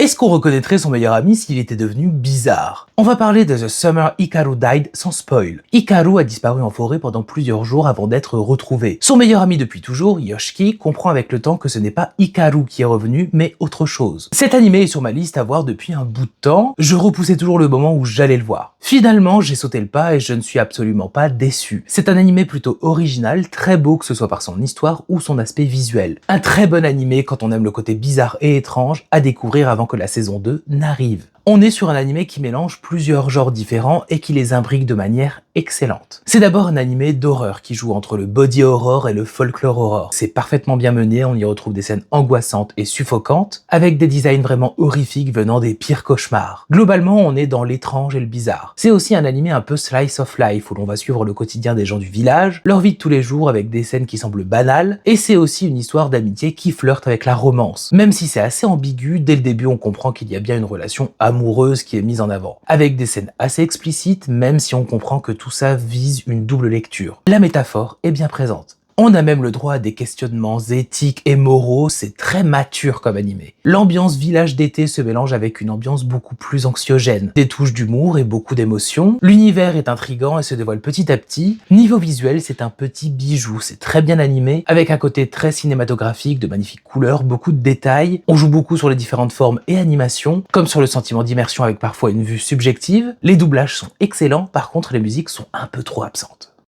Est-ce qu'on reconnaîtrait son meilleur ami s'il était devenu bizarre? On va parler de The Summer Hikaru Died sans spoil. Hikaru a disparu en forêt pendant plusieurs jours avant d'être retrouvé. Son meilleur ami depuis toujours, Yoshiki, comprend avec le temps que ce n'est pas Hikaru qui est revenu, mais autre chose. Cet animé est sur ma liste à voir depuis un bout de temps, je repoussais toujours le moment où j'allais le voir. Finalement, j'ai sauté le pas et je ne suis absolument pas déçu. C'est un animé plutôt original, très beau que ce soit par son histoire ou son aspect visuel. Un très bon animé quand on aime le côté bizarre et étrange, à découvrir avant que la saison 2 n'arrive. On est sur un animé qui mélange plusieurs genres différents et qui les imbrique de manière excellente. C'est d'abord un animé d'horreur qui joue entre le body horror et le folklore horror. C'est parfaitement bien mené, on y retrouve des scènes angoissantes et suffocantes, avec des designs vraiment horrifiques venant des pires cauchemars. Globalement, on est dans l'étrange et le bizarre. C'est aussi un animé un peu slice of life où l'on va suivre le quotidien des gens du village, leur vie de tous les jours avec des scènes qui semblent banales, et c'est aussi une histoire d'amitié qui flirte avec la romance. Même si c'est assez ambigu, dès le début on comprend qu'il y a bien une relation amoureuse qui est mise en avant, avec des scènes assez explicites, même si on comprend que tout ça vise une double lecture. La métaphore est bien présente. On a même le droit à des questionnements éthiques et moraux, c'est très mature comme animé. L'ambiance village d'été se mélange avec une ambiance beaucoup plus anxiogène, des touches d'humour et beaucoup d'émotions. L'univers est intriguant et se dévoile petit à petit. Niveau visuel, c'est un petit bijou, c'est très bien animé, avec un côté très cinématographique, de magnifiques couleurs, beaucoup de détails. On joue beaucoup sur les différentes formes et animations, comme sur le sentiment d'immersion avec parfois une vue subjective. Les doublages sont excellents, par contre les musiques sont un peu trop absentes.